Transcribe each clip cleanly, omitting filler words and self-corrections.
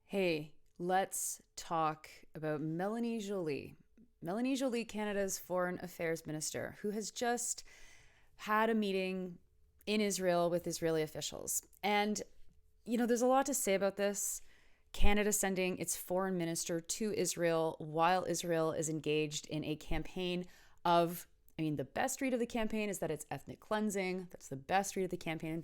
Hey, let's talk about Melanie Joly. Melanie Joly, Canada's Foreign Affairs Minister, who has just had a meeting in Israel with Israeli officials. And, there's a lot to say about this. Canada sending its foreign minister to Israel while Israel is engaged in a campaign of, the best read of the campaign is that it's ethnic cleansing. That's the best read of the campaign.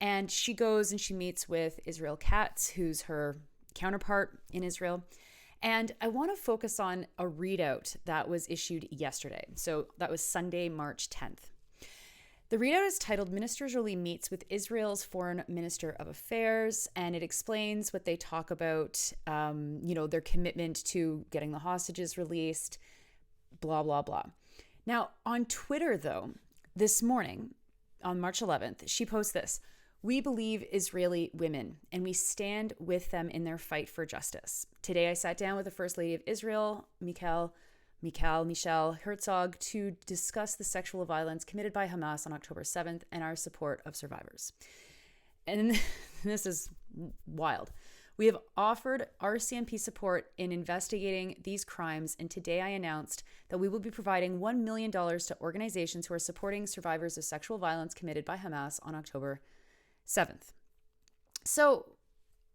And she goes and she meets with Israel Katz, who's her counterpart in Israel. And I want to focus on a readout that was issued yesterday. So that was Sunday, March 10th. The readout is titled Minister Joly Meets with Israel's Foreign Minister of Affairs, and it explains what they talk about, their commitment to getting the hostages released, blah, blah, blah. Now, on Twitter, though, this morning, on March 11th, she posts this: "We believe Israeli women, and we stand with them in their fight for justice. Today, I sat down with the First Lady of Israel, Michelle Herzog, to discuss the sexual violence committed by Hamas on October 7th and our support of survivors." And this is wild. "We have offered RCMP support in investigating these crimes, and today I announced that we will be providing $1 million to organizations who are supporting survivors of sexual violence committed by Hamas on October 7th. So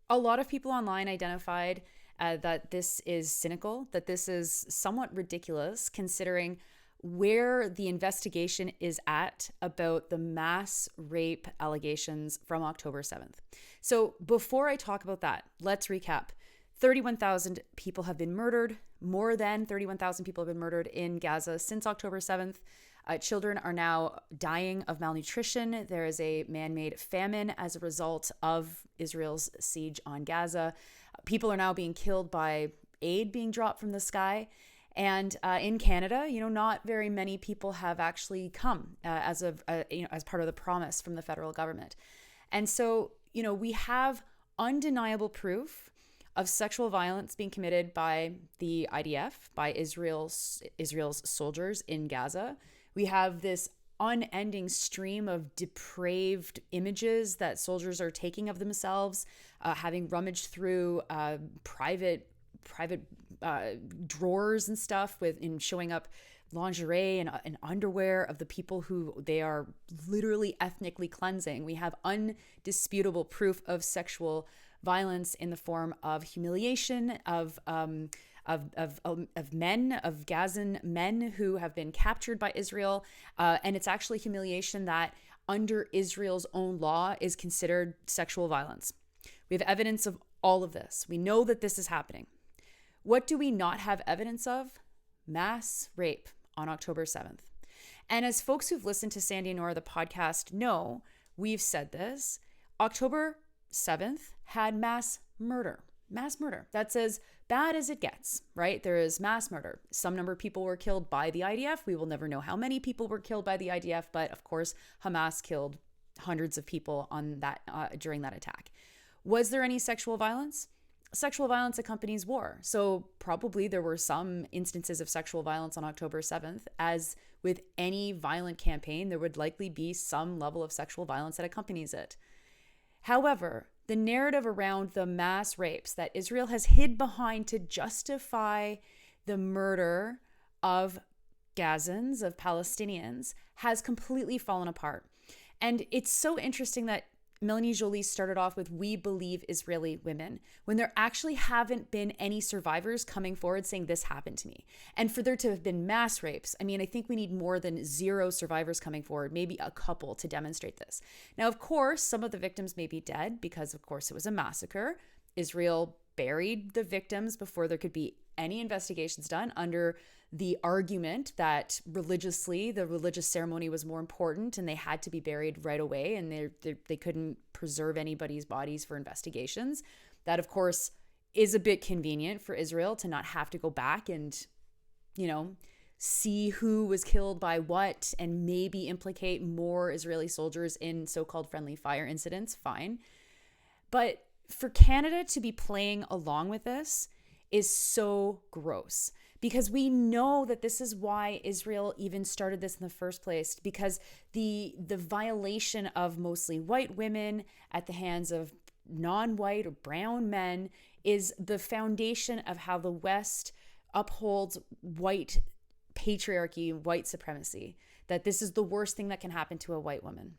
a lot of people online identified that this is cynical, that this is somewhat ridiculous considering where the investigation is at about the mass rape allegations from October 7th. So before I talk about that, let's recap. 31,000 people have been murdered. More than 31,000 people have been murdered in Gaza since October 7th. Children are now dying of malnutrition. There is a man-made famine as a result of Israel's siege on Gaza. People are now being killed by aid being dropped from the sky. And in Canada, not very many people have actually come as part of the promise from the federal government. And so, we have undeniable proof of sexual violence being committed by the IDF, by Israel's soldiers in Gaza. We have this unending stream of depraved images that soldiers are taking of themselves, having rummaged through private drawers and stuff in showing up lingerie and underwear of the people who they are literally ethnically cleansing. We have undisputable proof of sexual violence in the form of humiliation of Gazan men who have been captured by Israel. And it's actually humiliation that under Israel's own law is considered sexual violence. We have evidence of all of this. We know that this is happening. What do we not have evidence of? Mass rape on October 7th. And as folks who've listened to Sandy and Nora, the podcast, know, we've said this. October 7th had mass murder. Mass murder. That's as bad as it gets, right? There is mass murder. Some number of people were killed by the IDF. We will never know how many people were killed by the IDF, but of course, Hamas killed hundreds of people on that during that attack. Was there any sexual violence? Sexual violence accompanies war. So probably there were some instances of sexual violence on October 7th. As with any violent campaign, there would likely be some level of sexual violence that accompanies it. However, the narrative around the mass rapes that Israel has hid behind to justify the murder of Gazans, of Palestinians, has completely fallen apart. And it's so interesting that Melanie Joly started off with "we believe Israeli women" when there actually haven't been any survivors coming forward saying this happened to me. And for there to have been mass rapes, I think we need more than 0 survivors coming forward, maybe a couple to demonstrate this. Now, of course, some of the victims may be dead because, of course, it was a massacre. Israel buried the victims before there could be any investigations done under the argument that religiously the religious ceremony was more important and they had to be buried right away, and they couldn't preserve anybody's bodies for investigations. That, of course, is a bit convenient for Israel to not have to go back and, see who was killed by what and maybe implicate more Israeli soldiers in so-called friendly fire incidents. Fine. But for Canada to be playing along with this is so gross, because we know that this is why Israel even started this in the first place, because the violation of mostly white women at the hands of non-white or brown men is the foundation of how the West upholds white patriarchy, white supremacy, that this is the worst thing that can happen to a white woman.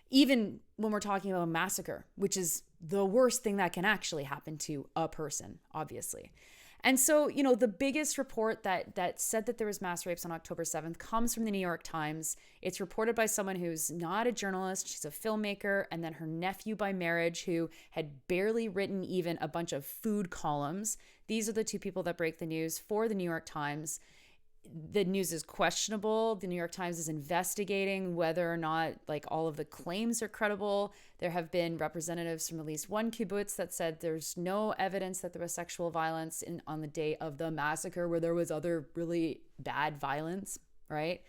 Even when we're talking about a massacre, which is the worst thing that can actually happen to a person, obviously. And so, the biggest report that said that there was mass rapes on October 7th comes from the New York Times. It's reported by someone who's not a journalist. She's a filmmaker. And then her nephew by marriage, who had barely written even a bunch of food columns. These are the two people that break the news for the New York Times. The news is questionable. The New York Times is investigating whether or not all of the claims are credible. There have been representatives from at least one kibbutz that said there's no evidence that there was sexual violence on the day of the massacre, where there was other really bad violence, right?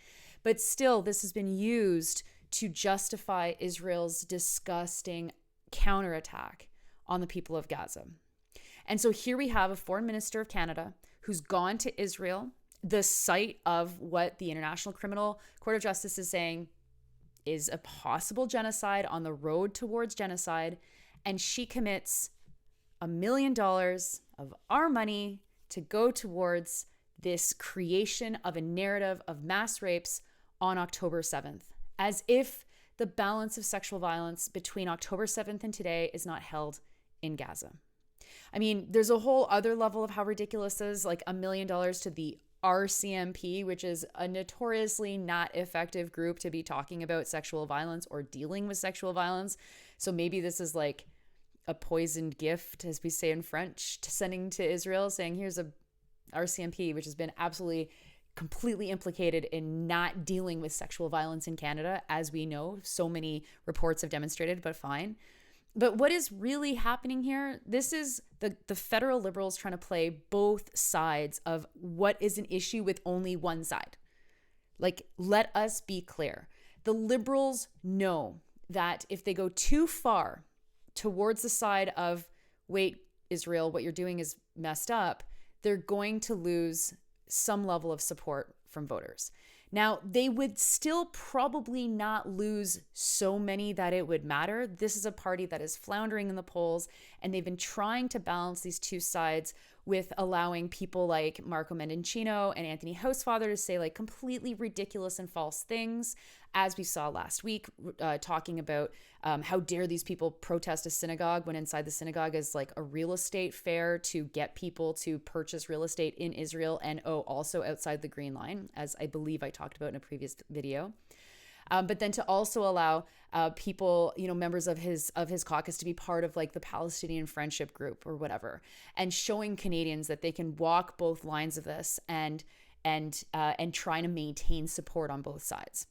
But still, this has been used to justify Israel's disgusting counterattack on the people of Gaza. And so here we have a foreign minister of Canada who's gone to Israel, the site of what the International Criminal Court of Justice is saying is a possible genocide, on the road towards genocide. And she commits $1 million of our money to go towards this creation of a narrative of mass rapes on October 7th, as if the balance of sexual violence between October 7th and today is not held in Gaza. I mean, there's a whole other level of how ridiculous this is, $1 million to the RCMP, which is a notoriously not effective group to be talking about sexual violence or dealing with sexual violence. So maybe this is like a poisoned gift, as we say in French, sending to Israel, saying here's a RCMP, which has been absolutely completely implicated in not dealing with sexual violence in Canada, as we know, so many reports have demonstrated, but fine. But what is really happening here? This is the federal Liberals trying to play both sides of what is an issue with only one side. Let us be clear. The Liberals know that if they go too far towards the side of, wait, Israel, what you're doing is messed up, they're going to lose some level of support from voters. Now, they would still probably not lose so many that it would matter. This is a party that is floundering in the polls, and they've been trying to balance these two sides with allowing people like Marco Mendicino and Anthony Housefather to say completely ridiculous and false things, as we saw last week, talking about how dare these people protest a synagogue when inside the synagogue is a real estate fair to get people to purchase real estate in Israel, and also outside the Green Line, as I believe I talked about in a previous video. But then to also allow people, members of his caucus to be part of the Palestinian Friendship Group or whatever, and showing Canadians that they can walk both lines of this and trying to maintain support on both sides.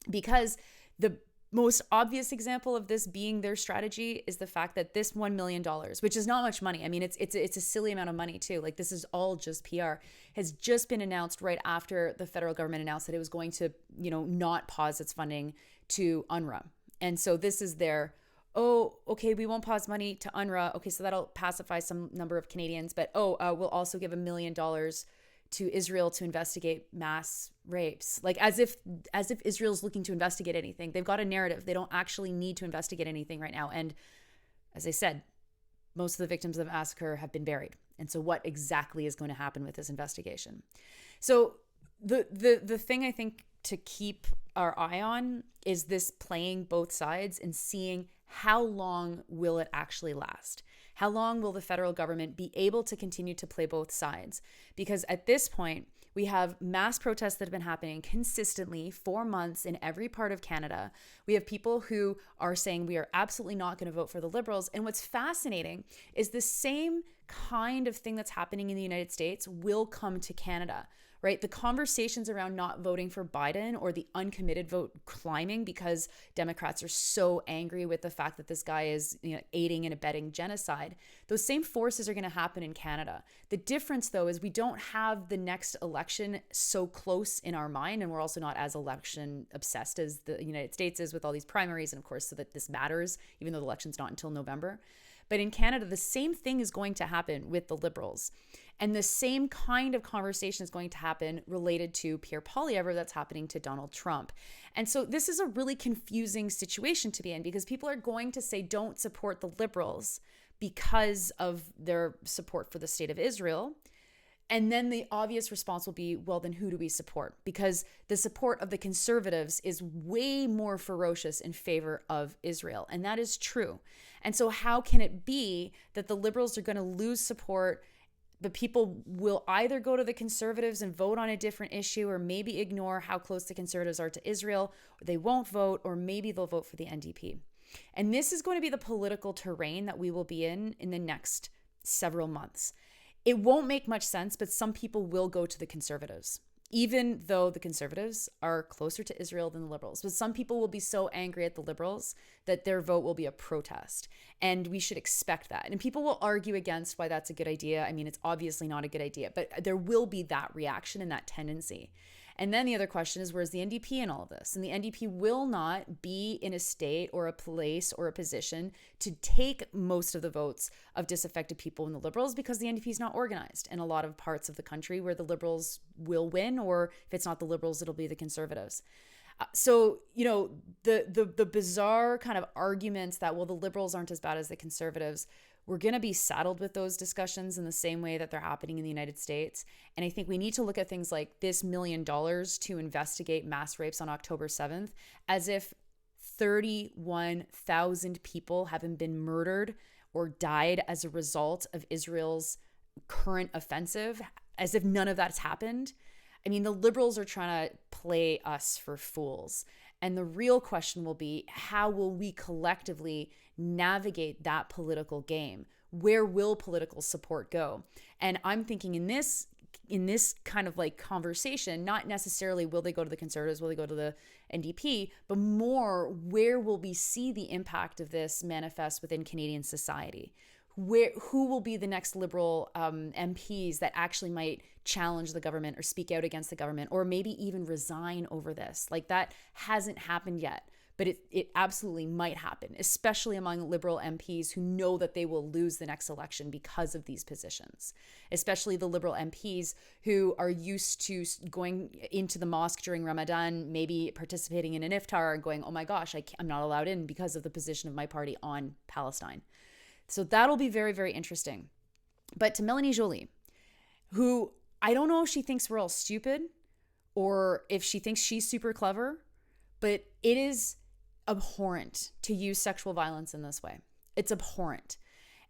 Because the most obvious example of this being their strategy is the fact that this $1 million, which is not much money. I mean, it's a silly amount of money too. This is all just PR, has just been announced right after the federal government announced that it was going to, not pause its funding to UNRWA. And so this is their, okay, we won't pause money to UNRWA. Okay, so that'll pacify some number of Canadians, but we'll also give $1 million to Israel to investigate mass rapes. As if Israel's looking to investigate anything. They've got a narrative. They don't actually need to investigate anything right now. And as I said, most of the victims of the massacre have been buried. And so what exactly is going to happen with this investigation? So the thing I think to keep our eye on is this playing both sides and seeing how long will it actually last? How long will the federal government be able to continue to play both sides? Because at this point, we have mass protests that have been happening consistently for months in every part of Canada. We have people who are saying we are absolutely not going to vote for the Liberals. And what's fascinating is the same kind of thing that's happening in the United States will come to Canada, right? The conversations around not voting for Biden or the uncommitted vote climbing because Democrats are so angry with the fact that this guy is aiding and abetting genocide. Those same forces are going to happen in Canada. The difference, though, is we don't have the next election so close in our mind, and we're also not as election obsessed as the United States is with all these primaries, and of course, so that this matters, even though the election's not until November. But in Canada, the same thing is going to happen with the Liberals. And the same kind of conversation is going to happen related to Pierre Poilievre that's happening to Donald Trump. And so this is a really confusing situation to be in, because people are going to say don't support the Liberals because of their support for the state of Israel. And then the obvious response will be, well, then who do we support? Because the support of the conservatives is way more ferocious in favor of Israel. And that is true. And so how can it be that the Liberals are going to lose support? The people will either go to the conservatives and vote on a different issue, or maybe ignore how close the conservatives are to Israel, or they won't vote, or maybe they'll vote for the NDP. And this is going to be the political terrain that we will be in the next several months. It won't make much sense, but some people will go to the conservatives, even though the conservatives are closer to Israel than the Liberals. But some people will be so angry at the Liberals that their vote will be a protest. And we should expect that. And people will argue against why that's a good idea. I mean, it's obviously not a good idea, but there will be that reaction and that tendency. And then the other question is, where's the NDP in all of this? And the NDP will not be in a state or a place or a position to take most of the votes of disaffected people in the Liberals, because the NDP is not organized in a lot of parts of the country where the Liberals will win, or if it's not the Liberals, it'll be the Conservatives. So, you know, the bizarre kind of arguments that, well, the Liberals aren't as bad as the Conservatives, we're going to be saddled with those discussions in the same way that they're happening in the United States. And I think we need to look at things like this $1 million to investigate mass rapes on October 7th as if 31,000 people haven't been murdered or died as a result of Israel's current offensive, as if none of that's happened. I mean, the Liberals are trying to play us for fools. And the real question will be, how will we collectively navigate that political game? Where will political support go? And I'm thinking in this kind of like conversation, not necessarily will they go to the Conservatives, will they go to the NDP, but more, where will we see the impact of this manifest within Canadian society? Who will be the next Liberal MPs that actually might challenge the government or speak out against the government, or maybe even resign over this? Like, that hasn't happened yet, but it absolutely might happen, especially among Liberal MPs who know that they will lose the next election because of these positions, especially the Liberal MPs who are used to going into the mosque during Ramadan, maybe participating in an iftar and going, oh my gosh, I'm not allowed in because of the position of my party on Palestine. So that'll be very, very interesting. But to Melanie Joly, who I don't know if she thinks we're all stupid or if she thinks she's super clever, but it is abhorrent to use sexual violence in this way. It's abhorrent.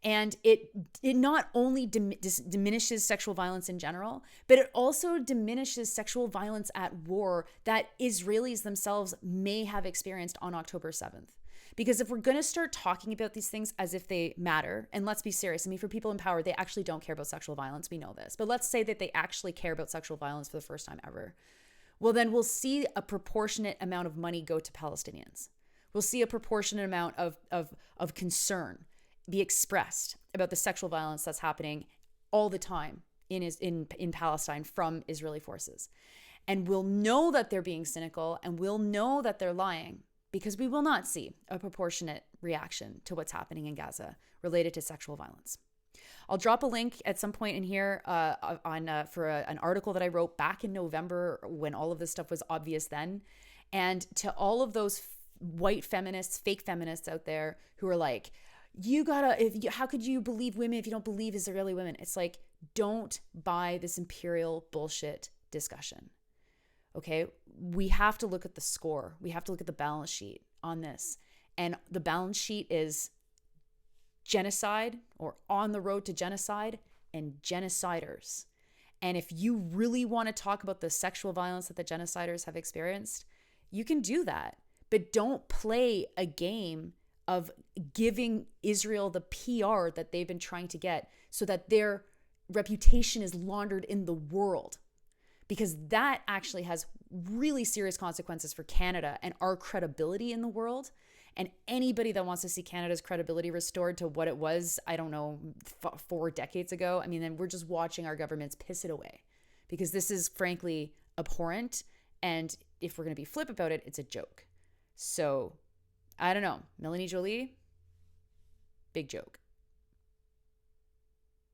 And it not only diminishes sexual violence in general, but it also diminishes sexual violence at war that Israelis themselves may have experienced on October 7th. Because if we're going to start talking about these things as if they matter, and let's be serious, I mean, for people in power, they actually don't care about sexual violence. We know this. But let's say that they actually care about sexual violence for the first time ever. Well, then we'll see a proportionate amount of money go to Palestinians. We'll see a proportionate amount of concern be expressed about the sexual violence that's happening all the time in Palestine from Israeli forces. And we'll know that they're being cynical, and we'll know that they're lying, because we will not see a proportionate reaction to what's happening in Gaza related to sexual violence. I'll drop a link at some point in here for an article that I wrote back in November when all of this stuff was obvious then. And to all of those white feminists, fake feminists out there who are like, how could you believe women if you don't believe Israeli women? It's like, don't buy this imperial bullshit discussion. Okay, we have to look at the score. We have to look at the balance sheet on this. And the balance sheet is genocide, or on the road to genocide, and genociders. And if you really want to talk about the sexual violence that the genociders have experienced, you can do that. But don't play a game of giving Israel the PR that they've been trying to get so that their reputation is laundered in the world. Because that actually has really serious consequences for Canada and our credibility in the world. And anybody that wants to see Canada's credibility restored to what it was, I don't know, 4 decades ago, I mean, then we're just watching our governments piss it away. Because this is frankly abhorrent. And if we're going to be flip about it, it's a joke. So, I don't know. Melanie Joly, big joke.